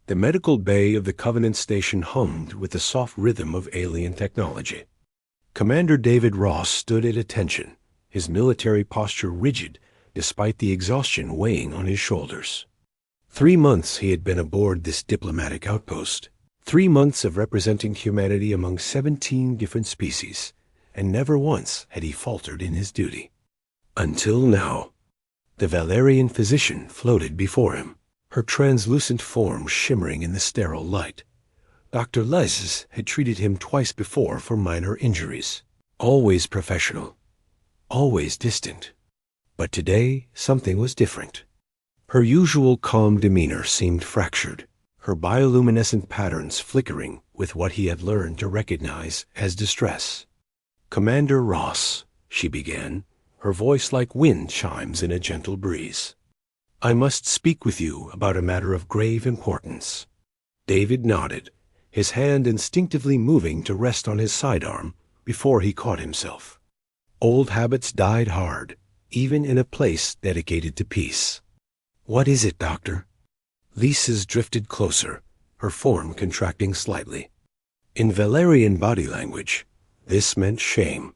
The medical bay of the Covenant station hummed with the soft rhythm of alien technology. Commander David Ross stood at attention, his military posture rigid despite the exhaustion weighing on his shoulders. 3 months he had been aboard this diplomatic outpost. 3 months of representing humanity among 17 different species, and never once had he faltered in his duty. Until now. The Valerian physician floated before him, her translucent form shimmering in the sterile light. Dr. Lezes had treated him twice before for minor injuries. Always professional, always distant. But today, something was different. Her usual calm demeanor seemed fractured, her bioluminescent patterns flickering with what he had learned to recognize as distress. "Commander Ross," she began, her voice like wind chimes in a gentle breeze. "I must speak with you about a matter of grave importance." David nodded, his hand instinctively moving to rest on his sidearm before he caught himself. Old habits died hard, even in a place dedicated to peace. "What is it, Doctor?" Lisa's drifted closer, her form contracting slightly. In Valerian body language, this meant shame.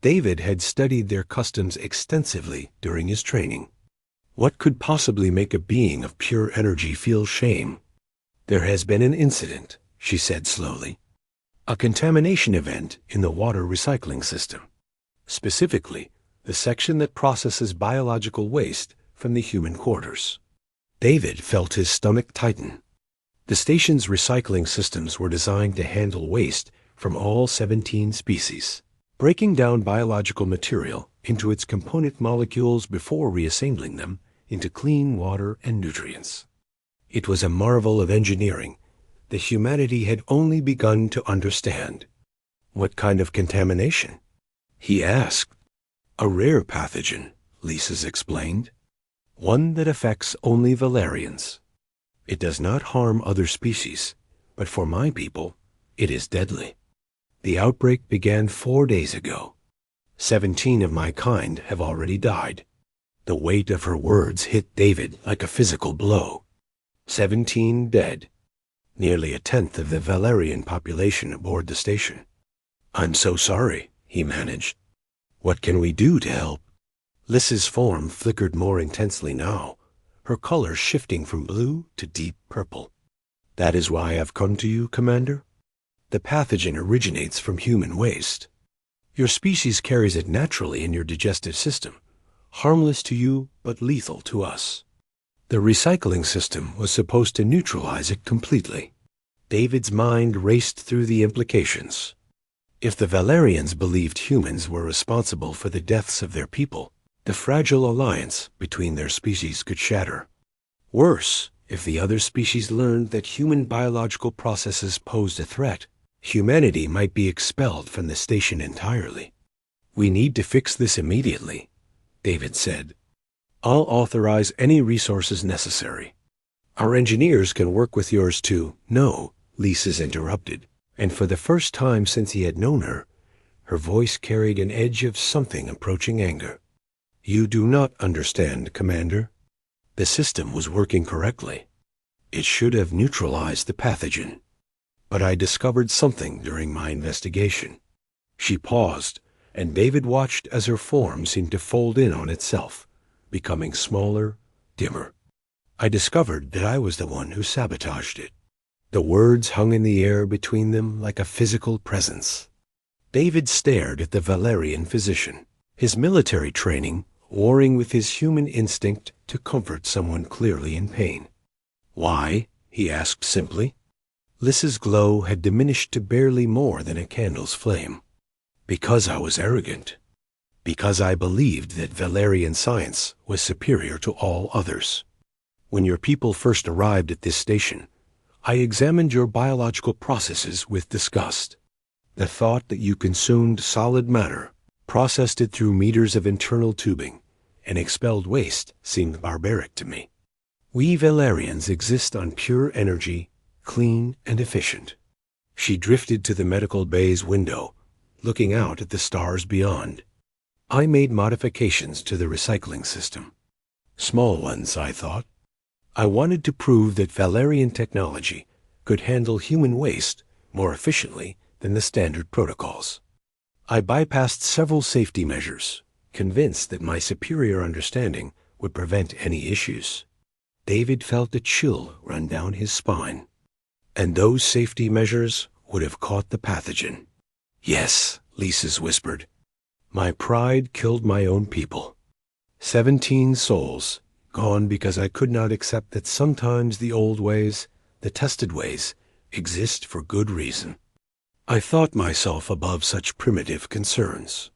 David had studied their customs extensively during his training. What could possibly make a being of pure energy feel shame? "There has been an incident," she said slowly. "A contamination event in the water recycling system. Specifically, the section that processes biological waste from the human quarters." David felt his stomach tighten. The station's recycling systems were designed to handle waste from all 17 species, breaking down biological material into its component molecules before reassembling them into clean water and nutrients. It was a marvel of engineering that humanity had only begun to understand. "What kind of contamination?" he asked. "A rare pathogen," Lisa's explained. "One that affects only Valerians. It does not harm other species, but for my people, it is deadly. The outbreak began 4 days ago. 17 of my kind have already died." The weight of her words hit David like a physical blow. 17 dead. Nearly 1/10 of the Valerian population aboard the station. "I'm so sorry," he managed. "What can we do to help?" Liss's form flickered more intensely now, her color shifting from blue to deep purple. "That is why I've come to you, Commander. The pathogen originates from human waste. Your species carries it naturally in your digestive system, harmless to you but lethal to us. The recycling system was supposed to neutralize it completely." David's mind raced through the implications. If the Valerians believed humans were responsible for the deaths of their people, the fragile alliance between their species could shatter. Worse, if the other species learned that human biological processes posed a threat, humanity might be expelled from the station entirely. "We need to fix this immediately," David said. "I'll authorize any resources necessary." "Our engineers can work with yours too." "No," Lisa's interrupted, and for the first time since he had known her, her voice carried an edge of something approaching anger. "You do not understand, Commander. The system was working correctly. It should have neutralized the pathogen. But I discovered something during my investigation." She paused, and David watched as her form seemed to fold in on itself, becoming smaller, dimmer. "I discovered that I was the one who sabotaged it." The words hung in the air between them like a physical presence. David stared at the Valerian physician, his military training warring with his human instinct to comfort someone clearly in pain. "Why?" he asked simply. Liss's glow had diminished to barely more than a candle's flame. "Because I was arrogant. Because I believed that Valerian science was superior to all others. When your people first arrived at this station, I examined your biological processes with disgust. The thought that you consumed solid matter, processed it through meters of internal tubing, and expelled waste seemed barbaric to me. We Valerians exist on pure energy, clean and efficient." She drifted to the medical bay's window, looking out at the stars beyond. "I made modifications to the recycling system. Small ones, I thought. I wanted to prove that Valerian technology could handle human waste more efficiently than the standard protocols. I bypassed several safety measures, convinced that my superior understanding would prevent any issues. David felt a chill run down his spine. And those safety measures would have caught the pathogen. Yes, Lisa's whispered. My pride killed my own people. 17 souls, gone because I could not accept that sometimes the old ways, the tested ways, exist for good reason. I thought myself above such primitive concerns.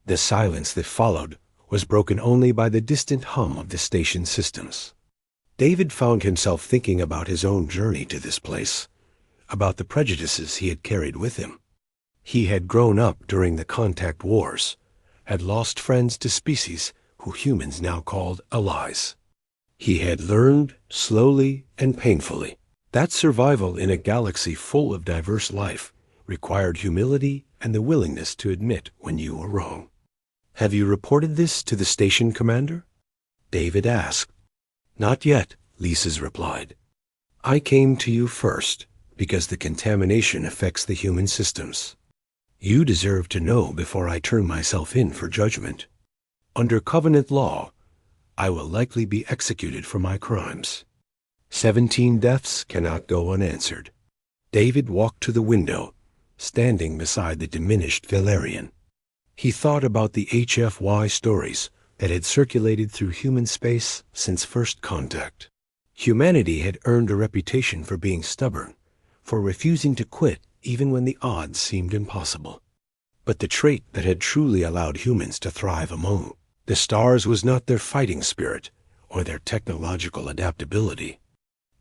The silence that followed was broken only by the distant hum of the station systems. David found himself thinking about his own journey to this place, about the prejudices he had carried with him. He had grown up during the contact wars, had lost friends to species who humans now called allies. He had learned, slowly and painfully, that survival in a galaxy full of diverse life required humility and the willingness to admit when you were wrong. Have you reported this to the station commander? David asked. Not yet, Lisa's replied. I came to you first because the contamination affects the human systems. You deserve to know before I turn myself in for judgment. Under Covenant law, I will likely be executed for my crimes. 17 deaths cannot go unanswered. David walked to the window, standing beside the diminished Valerian. He thought about the HFY stories that had circulated through human space since first contact. Humanity had earned a reputation for being stubborn, for refusing to quit even when the odds seemed impossible. But the trait that had truly allowed humans to thrive among the stars was not their fighting spirit or their technological adaptability.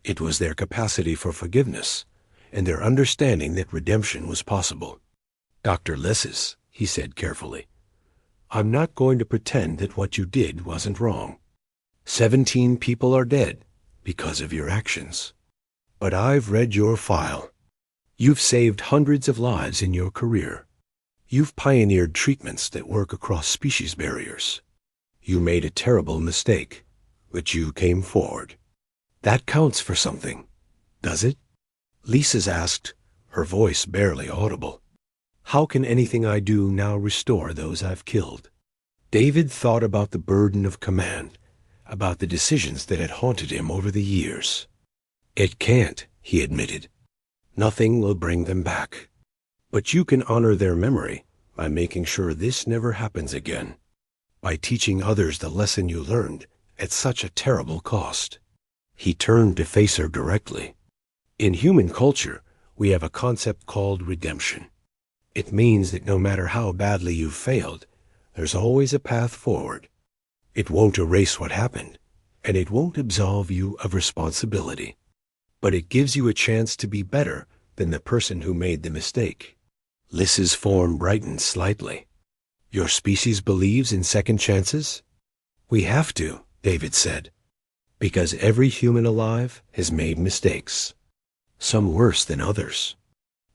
It was their capacity for forgiveness and their understanding that redemption was possible. Dr. Lesses, he said carefully, I'm not going to pretend that what you did wasn't wrong. 17 people are dead because of your actions. But I've read your file. You've saved hundreds of lives in your career. You've pioneered treatments that work across species barriers. You made a terrible mistake, but you came forward. That counts for something, does it? Lisa's asked, her voice barely audible. How can anything I do now restore those I've killed? David thought about the burden of command, about the decisions that had haunted him over the years. It can't, he admitted. Nothing will bring them back. But you can honor their memory by making sure this never happens again, by teaching others the lesson you learned at such a terrible cost. He turned to face her directly. In human culture, we have a concept called redemption. It means that no matter how badly you've failed, there's always a path forward. It won't erase what happened, and it won't absolve you of responsibility. But it gives you a chance to be better than the person who made the mistake. Liss's form brightened slightly. Your species believes in second chances? We have to, David said, because every human alive has made mistakes, some worse than others.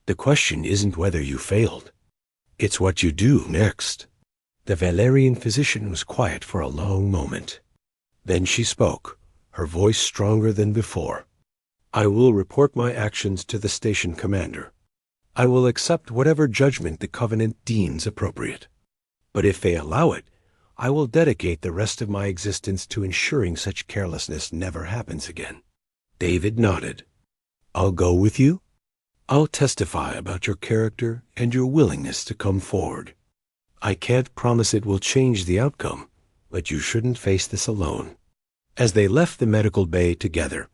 The question isn't whether you failed. It's what you do next. The Valerian physician was quiet for a long moment. Then she spoke, her voice stronger than before. I will report my actions to the station commander. I will accept whatever judgment the Covenant deems appropriate. But if they allow it, I will dedicate the rest of my existence to ensuring such carelessness never happens again. David nodded. I'll go with you. I'll testify about your character and your willingness to come forward. I can't promise it will change the outcome, but you shouldn't face this alone. As they left the medical bay together,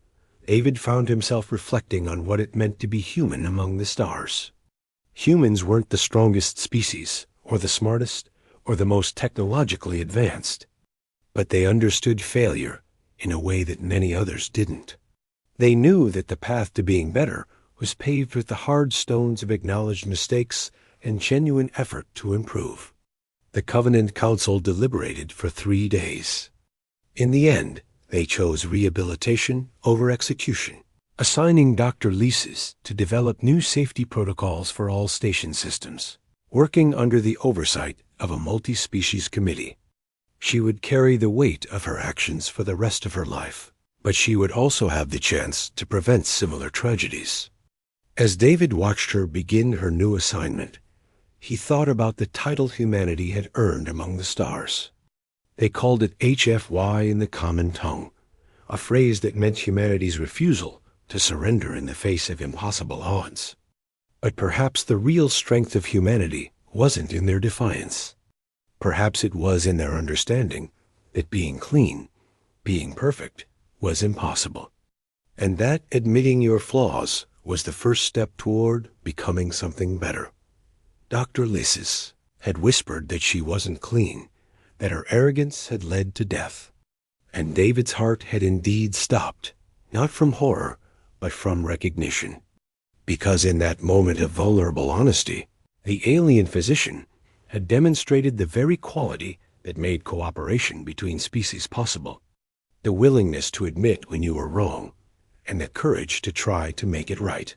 David found himself reflecting on what it meant to be human among the stars. Humans weren't the strongest species, or the smartest, or the most technologically advanced, but they understood failure in a way that many others didn't. They knew that the path to being better was paved with the hard stones of acknowledged mistakes and genuine effort to improve. The Covenant Council deliberated for 3 days. In the end, they chose rehabilitation over execution, assigning Dr. Leases to develop new safety protocols for all station systems, working under the oversight of a multi-species committee. She would carry the weight of her actions for the rest of her life, but she would also have the chance to prevent similar tragedies. As David watched her begin her new assignment, he thought about the title humanity had earned among the stars. They called it HFY in the common tongue, a phrase that meant humanity's refusal to surrender in the face of impossible odds. But perhaps the real strength of humanity wasn't in their defiance. Perhaps it was in their understanding that being clean, being perfect, was impossible, and that admitting your flaws was the first step toward becoming something better. Dr. Lysis had whispered that she wasn't clean, that her arrogance had led to death. And David's heart had indeed stopped, not from horror, but from recognition. Because in that moment of vulnerable honesty, the alien physician had demonstrated the very quality that made cooperation between species possible: the willingness to admit when you were wrong, and the courage to try to make it right.